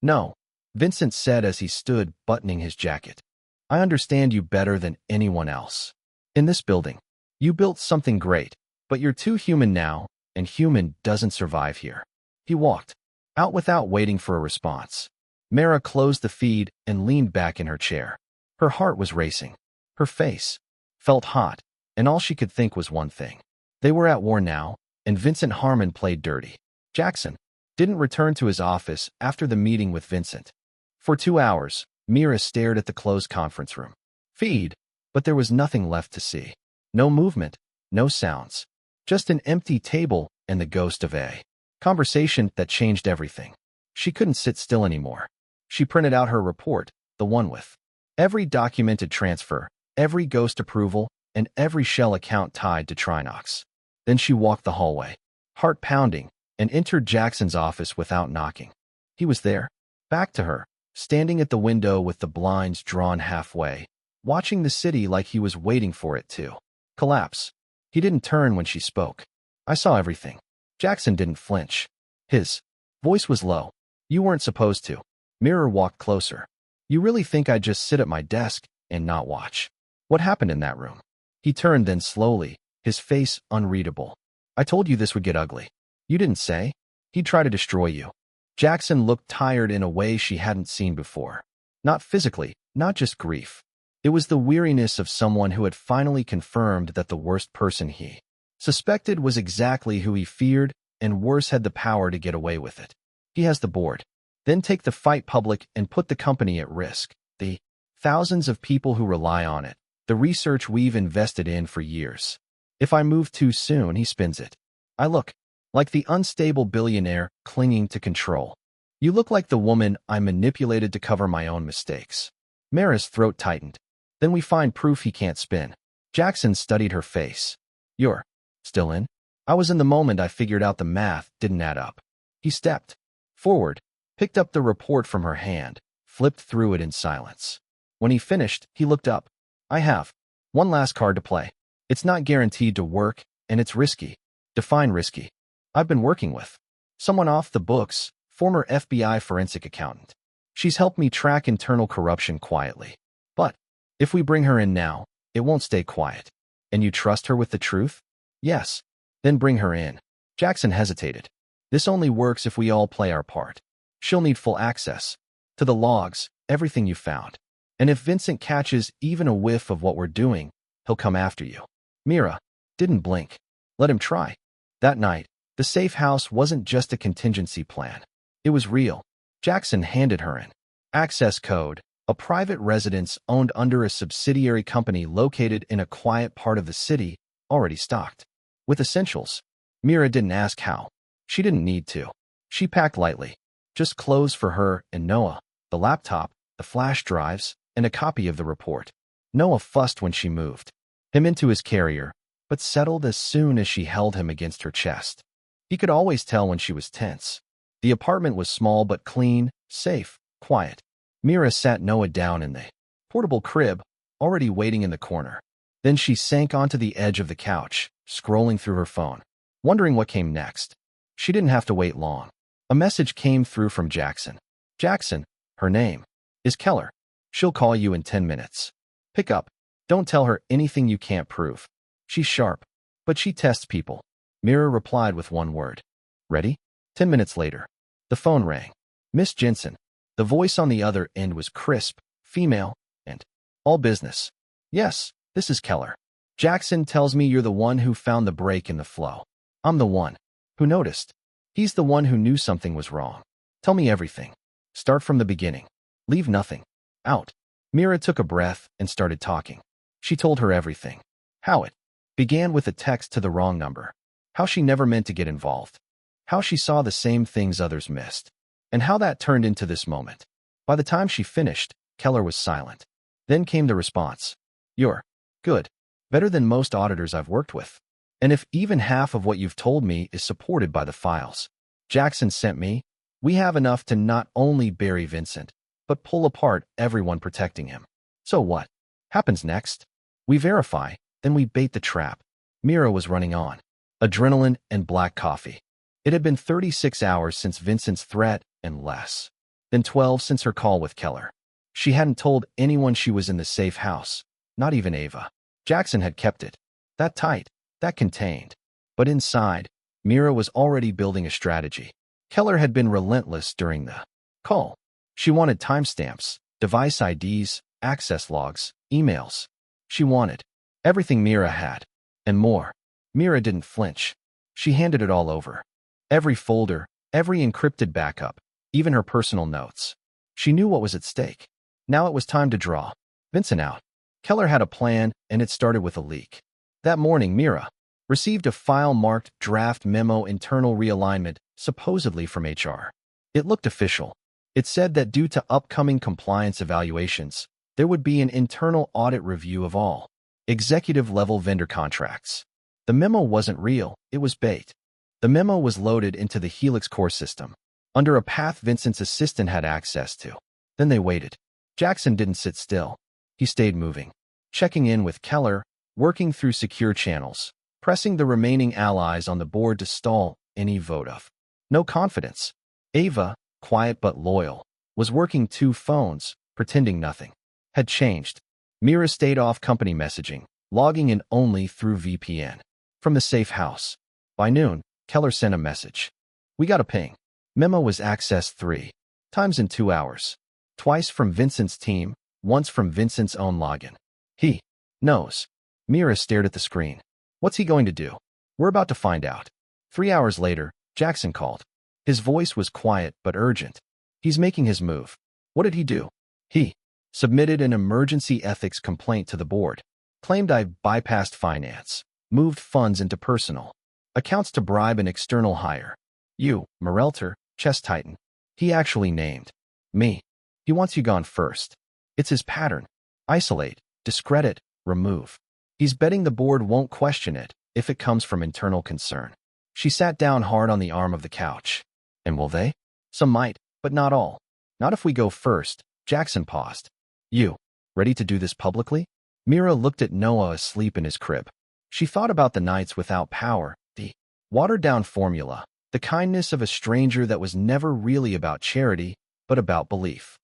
No, Vincent said as he stood buttoning his jacket. I understand you better than anyone else. In this building, you built something great, but you're too human now, and human doesn't survive here. He walked out without waiting for a response. Mera closed the feed and leaned back in her chair. Her heart was racing. Her face felt hot, and all she could think was one thing. They were at war now, and Vincent Harmon played dirty. Jackson didn't return to his office after the meeting with Vincent. For 2 hours, Mera stared at the closed conference room feed, but there was nothing left to see. No movement, no sounds. Just an empty table and the ghost of a conversation that changed everything. She couldn't sit still anymore. She printed out her report, the one with every documented transfer, every ghost approval, and every shell account tied to Trinox. Then she walked the hallway, heart pounding, and entered Jackson's office without knocking. He was there, back to her, standing at the window with the blinds drawn halfway, watching the city like he was waiting for it to collapse. He didn't turn when she spoke. I saw everything. Jackson didn't flinch. His voice was low. You weren't supposed to. Mera walked closer. You really think I'd just sit at my desk and not watch? What happened in that room? He turned then slowly, his face unreadable. I told you this would get ugly. You didn't say? He'd try to destroy you. Jackson looked tired in a way she hadn't seen before. Not physically, not just grief. It was the weariness of someone who had finally confirmed that the worst person he suspected was exactly who he feared, and worse, had the power to get away with it. He has the board. Then take the fight public and put the company at risk. The thousands of people who rely on it. The research we've invested in for years. If I move too soon, he spins it. I look like the unstable billionaire clinging to control. You look like the woman I manipulated to cover my own mistakes. Mera's throat tightened. Then we find proof he can't spin. Jackson studied her face. You're still in? I was in the moment I figured out the math didn't add up. He stepped forward, picked up the report from her hand, flipped through it in silence. When he finished, he looked up. I have one last card to play. It's not guaranteed to work, and it's risky. Define risky. I've been working with someone off the books, former FBI forensic accountant. She's helped me track internal corruption quietly. But if we bring her in now, it won't stay quiet. And you trust her with the truth? Yes. Then bring her in. Jackson hesitated. This only works if we all play our part. She'll need full access to the logs, everything you found. And if Vincent catches even a whiff of what we're doing, he'll come after you. Mera Didn't blink. Let him try. That night, the safe house wasn't just a contingency plan. It was real. Jackson handed her an access code, a private residence owned under a subsidiary company located in a quiet part of the city, already stocked with essentials. Mera didn't ask how. She didn't need to. She packed lightly. Just clothes for her and Noah, the laptop, the flash drives, and a copy of the report. Noah fussed when she moved him into his carrier, but settled as soon as she held him against her chest. He could always tell when she was tense. The apartment was small but clean, safe, quiet. Mera sat Noah down in the portable crib, already waiting in the corner. Then she sank onto the edge of the couch, scrolling through her phone, wondering what came next. She didn't have to wait long. A message came through from Jackson. Jackson, her name, is Keller. She'll call you in 10 minutes. Pick up. Don't tell her anything you can't prove. She's sharp, but she tests people. Mera replied with one word. Ready? 10 minutes later, the phone rang. Miss Jensen. The voice on the other end was crisp, female, and all business. Yes, this is Keller. Jackson tells me you're the one who found the break in the flow. I'm the one who noticed. He's the one who knew something was wrong. Tell me everything. Start from the beginning. Leave nothing out. Mera took a breath and started talking. She told her everything. How it began with a text to the wrong number. How she never meant to get involved. How she saw the same things others missed. And how that turned into this moment. By the time she finished, Keller was silent. Then came the response. You're good. Better than most auditors I've worked with. And if even half of what you've told me is supported by the files Jackson sent me, we have enough to not only bury Vincent, but pull apart everyone protecting him. So what happens next? We verify, then we bait the trap. Mera was running on. Adrenaline and black coffee. It had been 36 hours since Vincent's threat and less than 12 since her call with Keller. She hadn't told anyone she was in the safe house, not even Ava. Jackson had kept it. That tight, that contained. But inside, Mera was already building a strategy. Keller had been relentless during the call. She wanted timestamps, device IDs, access logs, emails. She wanted everything Mera had, and more. Mera didn't flinch. She handed it all over. Every folder, every encrypted backup, even her personal notes. She knew what was at stake. Now it was time to draw Vincent out. Keller had a plan, and it started with a leak. That morning, Mera received a file marked Draft Memo Internal Realignment, supposedly from HR. It looked official. It said that due to upcoming compliance evaluations, there would be an internal audit review of all executive-level vendor contracts. The memo wasn't real, it was bait. The memo was loaded into the Helix core system, under a path Vincent's assistant had access to. Then they waited. Jackson didn't sit still. He stayed moving, checking in with Keller, working through secure channels, pressing the remaining allies on the board to stall any vote of no confidence. Ava, quiet but loyal, was working 2 phones, pretending nothing had changed. Mera stayed off company messaging, logging in only through VPN. From the safe house. By noon, Keller sent a message. We got a ping. Memo was accessed 3 times in 2 hours. Twice from Vincent's team, once from Vincent's own login. He knows. Mera stared at the screen. What's he going to do? We're about to find out. 3 hours later, Jackson called. His voice was quiet but urgent. He's making his move. What did he do? He submitted an emergency ethics complaint to the board. Claimed I bypassed finance, moved funds into personal accounts to bribe an external hire. You, Morelter, chest titan. He actually named me. He wants you gone first. It's his pattern. Isolate, discredit, remove. He's betting the board won't question it if it comes from internal concern. She sat down hard on the arm of the couch. And will they? Some might, but not all. Not if we go first. Jackson paused. You, ready to do this publicly? Mera looked at Noah asleep in his crib. She thought about the nights without power, the watered-down formula, the kindness of a stranger that was never really about charity, but about belief.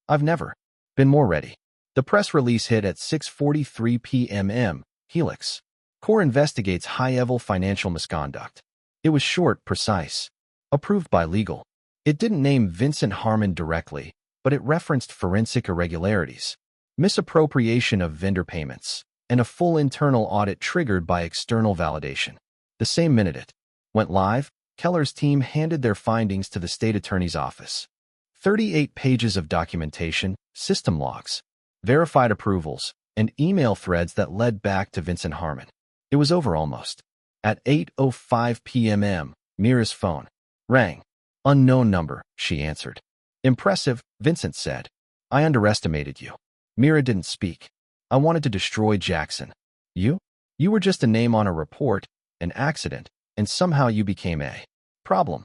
I've never been more ready. The press release hit at 6:43 p.m. Helix. Core investigates high-level financial misconduct. It was short, precise. Approved by legal. It didn't name Vincent Harmon directly, but it referenced forensic irregularities, misappropriation of vendor payments, and a full internal audit triggered by external validation. The same minute it went live, Keller's team handed their findings to the state attorney's office. 38 pages of documentation, system logs, verified approvals, and email threads that led back to Vincent Harmon. It was over almost. At 8:05 p.m., Mera's phone rang. Unknown number, she answered. Impressive, Vincent said. I underestimated you. Mera didn't speak. I wanted to destroy Jackson. You? You were just a name on a report, an accident, and somehow you became a problem.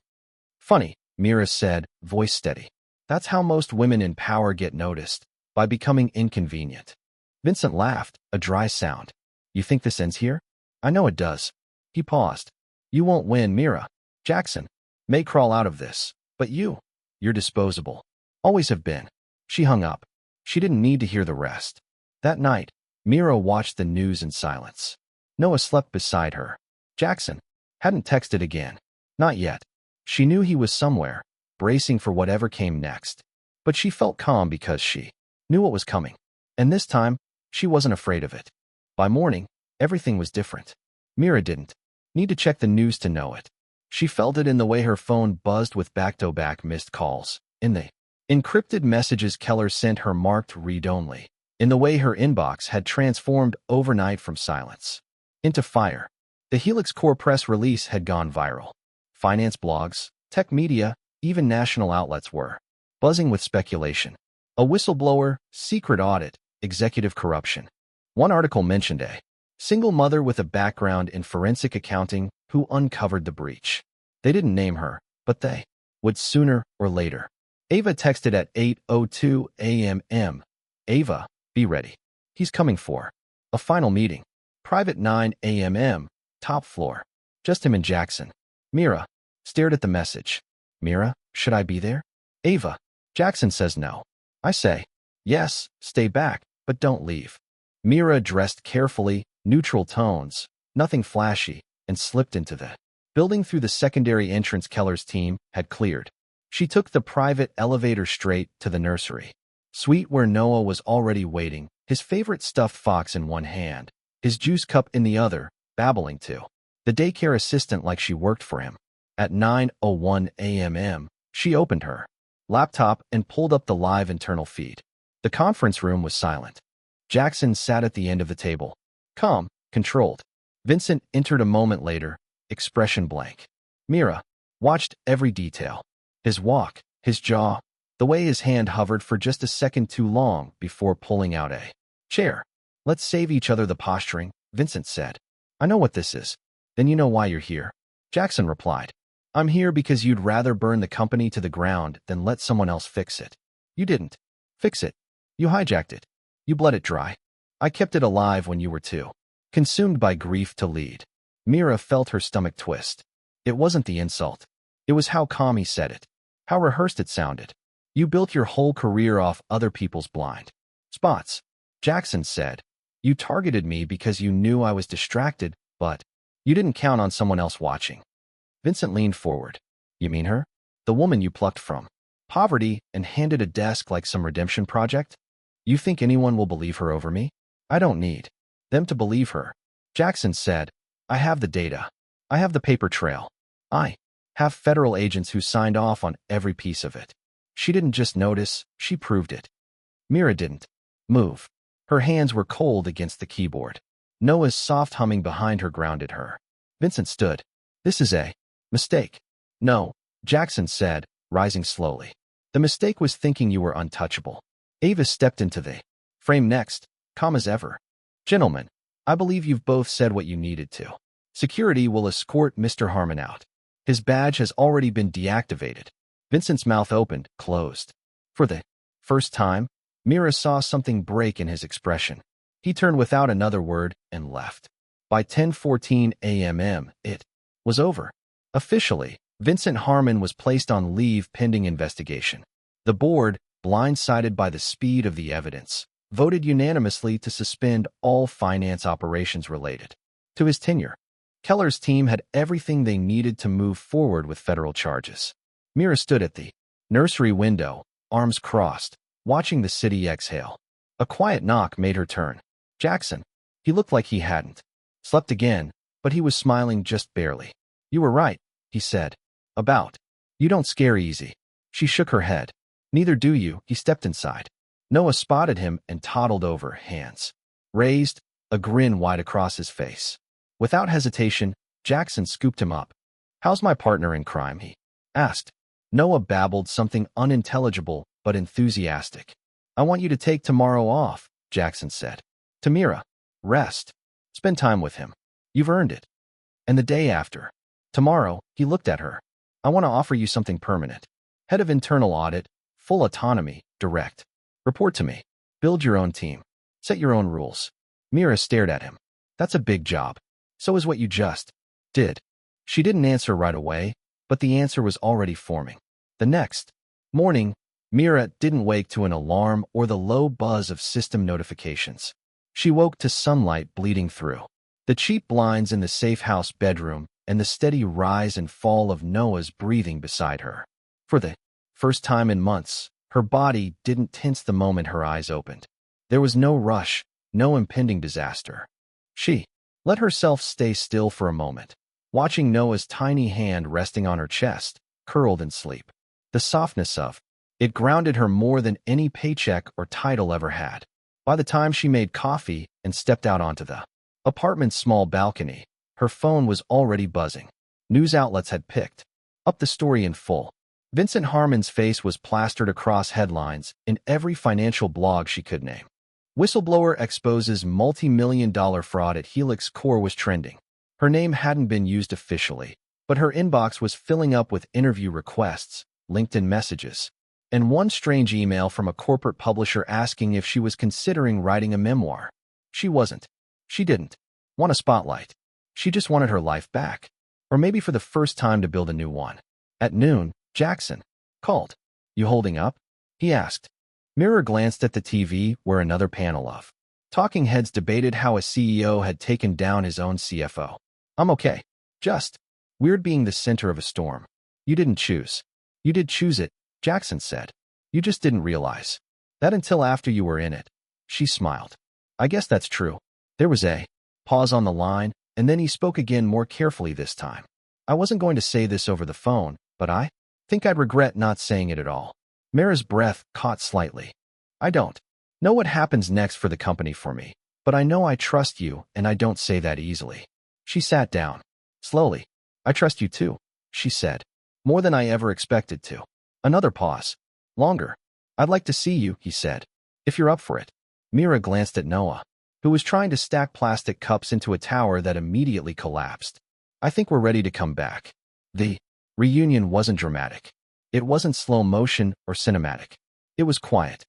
Funny, Mera said, voice steady. That's how most women in power get noticed, by becoming inconvenient. Vincent laughed, a dry sound. You think this ends here? I know it does. He paused. You won't win, Mera. Jackson may crawl out of this, but you're disposable. Always have been. She hung up. She didn't need to hear the rest. That night, Mera watched the news in silence. Noah slept beside her. Jackson hadn't texted again. Not yet. She knew he was somewhere, bracing for whatever came next. But she felt calm because she knew what was coming. And this time, she wasn't afraid of it. By morning, everything was different. Mera didn't need to check the news to know it. She felt it in the way her phone buzzed with back-to-back missed calls, in the encrypted messages Keller sent her marked read-only, in the way her inbox had transformed overnight from silence into fire. The Helix Core press release had gone viral. Finance blogs, tech media, even national outlets were buzzing with speculation. A whistleblower, secret audit, executive corruption. One article mentioned a single mother with a background in forensic accounting who uncovered the breach. They didn't name her, but they would sooner or later. Ava texted at 8:02 a.m. Ava, be ready. He's coming for a final meeting. Private 9 a.m. Top floor. Just him and Jackson. Mera stared at the message. Mera, should I be there? Ava. Jackson says no. I say, yes, stay back, but don't leave. Mera dressed carefully, neutral tones, nothing flashy, and slipped into the building through the secondary entrance Keller's team had cleared. She took the private elevator straight to the nursery suite where Noah was already waiting, his favorite stuffed fox in one hand, his juice cup in the other, babbling to the daycare assistant like she worked for him. At 9:01 a.m., she opened her laptop and pulled up the live internal feed. The conference room was silent. Jackson sat at the end of the table, calm, controlled. Vincent entered a moment later, expression blank. Mera watched every detail. His walk, his jaw, the way his hand hovered for just a second too long before pulling out a chair. Let's save each other the posturing, Vincent said. I know what this is. Then you know why you're here. Jackson replied. I'm here because you'd rather burn the company to the ground than let someone else fix it. You didn't fix it. You hijacked it. You bled it dry. I kept it alive when you were too consumed by grief to lead. Mera felt her stomach twist. It wasn't the insult. It was how calm he said it. How rehearsed it sounded. You built your whole career off other people's blind spots. Jackson said. You targeted me because you knew I was distracted, but you didn't count on someone else watching. Vincent leaned forward. You mean her? The woman you plucked from poverty and handed a desk like some redemption project? You think anyone will believe her over me? I don't need them to believe her. Jackson said. I have the data. I have the paper trail. I have federal agents who signed off on every piece of it. She didn't just notice, she proved it. Mera didn't move. Her hands were cold against the keyboard. Noah's soft humming behind her grounded her. Vincent stood. This is a mistake. No, Jackson said, rising slowly. The mistake was thinking you were untouchable. Ava stepped into the frame next, calm as ever. Gentlemen, I believe you've both said what you needed to. Security will escort Mr. Harmon out. His badge has already been deactivated. Vincent's mouth opened, closed. For the first time, Mera saw something break in his expression. He turned without another word and left. By 10:14 a.m., it was over. Officially, Vincent Harmon was placed on leave pending investigation. The board, blindsided by the speed of the evidence, voted unanimously to suspend all finance operations related to his tenure. Keller's team had everything they needed to move forward with federal charges. Mera stood at the nursery window, arms crossed, watching the city exhale. A quiet knock made her turn. Jackson. He looked like he hadn't slept again, but he was smiling just barely. You were right, he said. About. You don't scare easy. She shook her head. Neither do you. He stepped inside. Noah spotted him and toddled over, hands raised, a grin wide across his face. Without hesitation, Jackson scooped him up. How's my partner in crime? He asked. Noah babbled something unintelligible but enthusiastic. I want you to take tomorrow off, Jackson said. To Mera. Rest. Spend time with him. You've earned it. And the day after. Tomorrow, he looked at her. I want to offer you something permanent. Head of internal audit, full autonomy, direct. Report to me. Build your own team. Set your own rules. Mera stared at him. That's a big job. So is what you just did. She didn't answer right away, but the answer was already forming. The next morning, Mera didn't wake to an alarm or the low buzz of system notifications. She woke to sunlight bleeding through the cheap blinds in the safe house bedroom and the steady rise and fall of Noah's breathing beside her. For the first time in months, her body didn't tense the moment her eyes opened. There was no rush, no impending disaster. She let herself stay still for a moment, watching Noah's tiny hand resting on her chest, curled in sleep. The softness of it grounded her more than any paycheck or title ever had. By the time she made coffee and stepped out onto the apartment's small balcony, her phone was already buzzing. News outlets had picked up the story in full. Vincent Harmon's face was plastered across headlines in every financial blog she could name. Whistleblower exposes multi-million-dollar fraud at Helix Core was trending. Her name hadn't been used officially, but her inbox was filling up with interview requests, LinkedIn messages, and one strange email from a corporate publisher asking if she was considering writing a memoir. She wasn't. She didn't want a spotlight. She just wanted her life back. Or maybe for the first time to build a new one. At noon, Jackson called. You holding up? He asked. Mera glanced at the TV where another panel of talking heads debated how a CEO had taken down his own CFO. I'm okay. Just weird being the center of a storm. You didn't choose. You did choose it, Jackson said. You just didn't realize that until after you were in it. She smiled. I guess that's true. There was a pause on the line, and then he spoke again more carefully this time. I wasn't going to say this over the phone, but I think I'd regret not saying it at all. Mera's breath caught slightly. I don't know what happens next for the company for me, but I know I trust you, and I don't say that easily. She sat down. Slowly. I trust you too, she said. More than I ever expected to. Another pause. Longer. I'd like to see you, he said. If you're up for it. Mera glanced at Noah, who was trying to stack plastic cups into a tower that immediately collapsed. I think we're ready to come back. The reunion wasn't dramatic. It wasn't slow motion or cinematic. It was quiet.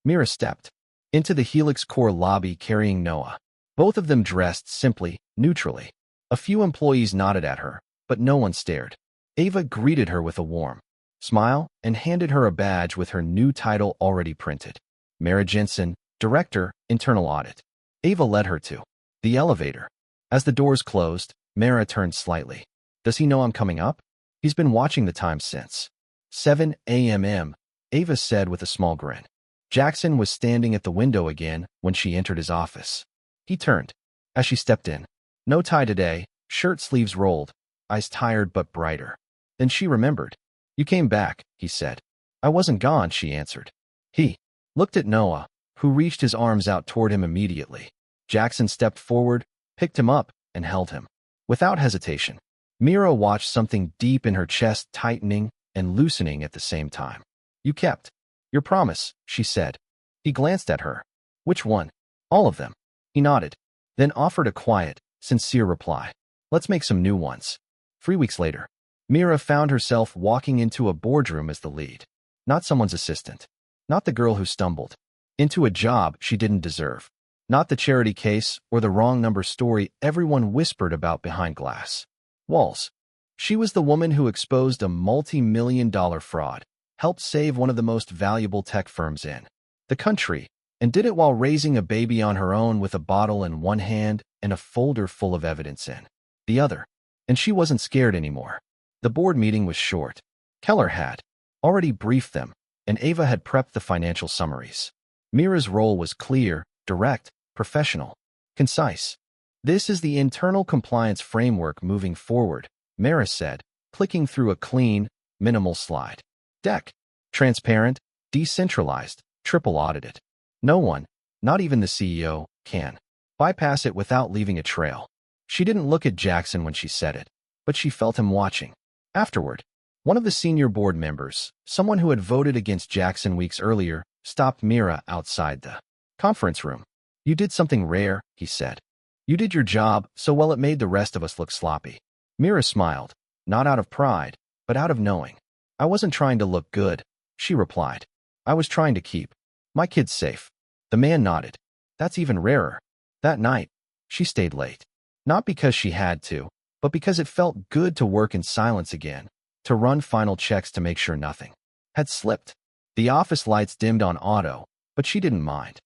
Mera stepped into the Helix Core lobby carrying Noah. Both of them dressed simply, neutrally. A few employees nodded at her, but no one stared. Ava greeted her with a warm smile and handed her a badge with her new title already printed. Mera Jensen, Director, Internal Audit. Ava led her to the elevator. As the doors closed, Mera turned slightly. Does he know I'm coming up? He's been watching the time since 7 a.m., Ava said with a small grin. Jackson was standing at the window again when she entered his office. He turned as she stepped in. No tie today, shirt sleeves rolled, eyes tired but brighter. Then she remembered. You came back, he said. I wasn't gone, she answered. He looked at Noah, who reached his arms out toward him immediately. Jackson stepped forward, picked him up, and held him. Without hesitation, Mera watched something deep in her chest tightening and loosening at the same time. You kept your promise, she said. He glanced at her. Which one? All of them. He nodded, then offered a quiet, sincere reply. Let's make some new ones. 3 weeks later, Mera found herself walking into a boardroom as the lead. Not someone's assistant. Not the girl who stumbled into a job she didn't deserve. Not the charity case or the wrong number story everyone whispered about behind glass walls. She was the woman who exposed a multi-million-dollar fraud, helped save one of the most valuable tech firms in the country, and did it while raising a baby on her own with a bottle in one hand and a folder full of evidence in the other. And she wasn't scared anymore. The board meeting was short. Keller had already briefed them, and Ava had prepped the financial summaries. Mera's role was clear, direct, professional. Concise. This is the internal compliance framework moving forward, Mera said, clicking through a clean, minimal slide deck. Transparent, decentralized, triple audited. No one, not even the CEO, can bypass it without leaving a trail. She didn't look at Jackson when she said it, but she felt him watching. Afterward, one of the senior board members, someone who had voted against Jackson weeks earlier, stopped Mera outside the conference room. You did something rare, he said. You did your job so well it made the rest of us look sloppy. Mera smiled, not out of pride, but out of knowing. I wasn't trying to look good, she replied. I was trying to keep my kids safe. The man nodded. That's even rarer. That night, she stayed late. Not because she had to, but because it felt good to work in silence again, to run final checks to make sure nothing had slipped. The office lights dimmed on auto, but she didn't mind.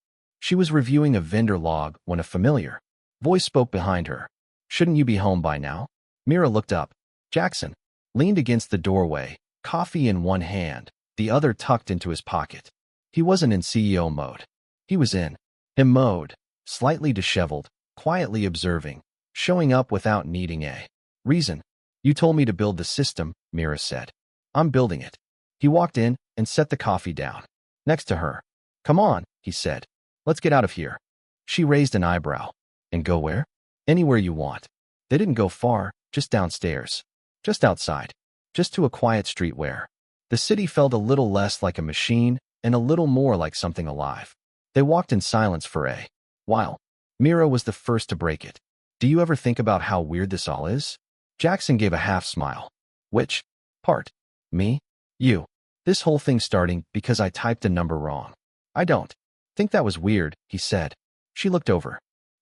She was reviewing a vendor log when a familiar voice spoke behind her. Shouldn't you be home by now? Mera looked up. Jackson leaned against the doorway, coffee in one hand, the other tucked into his pocket. He wasn't in CEO mode. He was in him mode, slightly disheveled, quietly observing, showing up without needing a reason. You told me to build the system, Mera said. I'm building it. He walked in and set the coffee down next to her. Come on, he said. Let's get out of here. She raised an eyebrow. And go where? Anywhere you want. They didn't go far, just downstairs. Just outside. Just to a quiet street where the city felt a little less like a machine and a little more like something alive. They walked in silence for a while. Mera was the first to break it. Do you ever think about how weird this all is? Jackson gave a half smile. Which part? Me? You. This whole thing starting because I typed a number wrong. I don't think that was weird, he said. She looked over.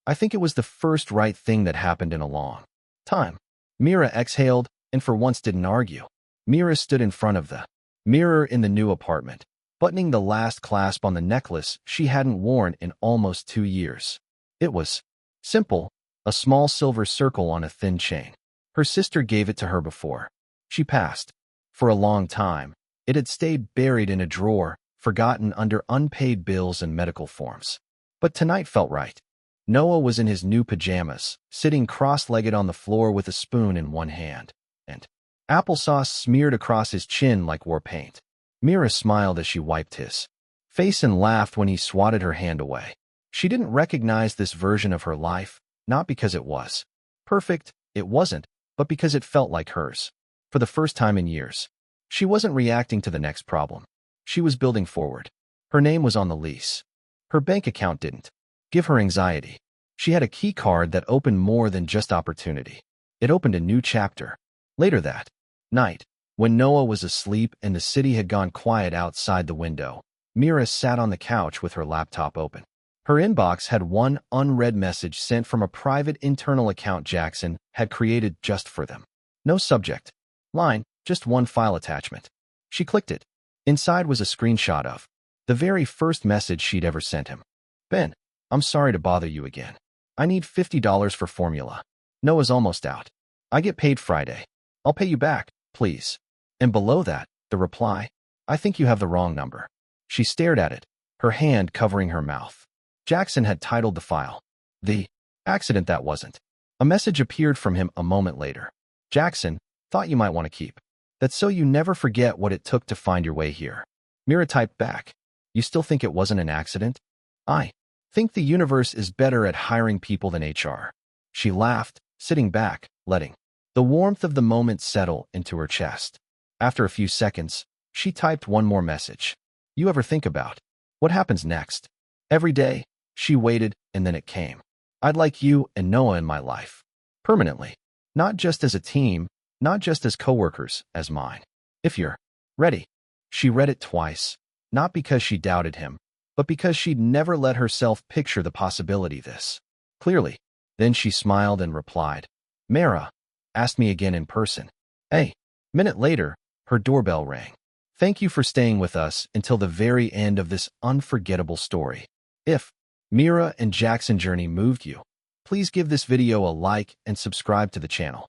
I think it was the first right thing that happened in a long time. Mera exhaled and for once didn't argue. Mera stood in front of the mirror in the new apartment, buttoning the last clasp on the necklace she hadn't worn in almost 2 years. It was simple, a small silver circle on a thin chain. Her sister gave it to her before she passed. For a long time, it had stayed buried in a drawer, forgotten under unpaid bills and medical forms. But tonight felt right. Noah was in his new pajamas, sitting cross-legged on the floor with a spoon in one hand, and applesauce smeared across his chin like war paint. Mera smiled as she wiped his face and laughed when he swatted her hand away. She didn't recognize this version of her life, not because it was perfect, it wasn't, but because it felt like hers. For the first time in years, she wasn't reacting to the next problem. She was building forward. Her name was on the lease. Her bank account didn't give her anxiety. She had a key card that opened more than just opportunity. It opened a new chapter. Later that night, when Noah was asleep and the city had gone quiet outside the window, Mera sat on the couch with her laptop open. Her inbox had one unread message sent from a private internal account Jackson had created just for them. No subject line, just one file attachment. She clicked it. Inside was a screenshot of the very first message she'd ever sent him. Ben, I'm sorry to bother you again. I need $50 for formula. Noah's almost out. I get paid Friday. I'll pay you back, please. And below that, the reply, I think you have the wrong number. She stared at it, her hand covering her mouth. Jackson had titled the file, The Accident That Wasn't. A message appeared from him a moment later. Jackson, thought you might want to keep that so you never forget what it took to find your way here. Mera typed back, you still think it wasn't an accident? I think the universe is better at hiring people than HR. She laughed, sitting back, letting the warmth of the moment settle into her chest. After a few seconds, she typed one more message. You ever think about what happens next? Every day, she waited, and then it came. I'd like you and Noah in my life. Permanently. Not just as a team, not just as coworkers, as mine. If you're ready. She read it twice, not because she doubted him, but because she'd never let herself picture the possibility this clearly. Then she smiled and replied, Mera asked me again in person. A minute later, her doorbell rang. Thank you for staying with us until the very end of this unforgettable story. If Mera and Jackson journey moved you, please give this video a like and subscribe to the channel.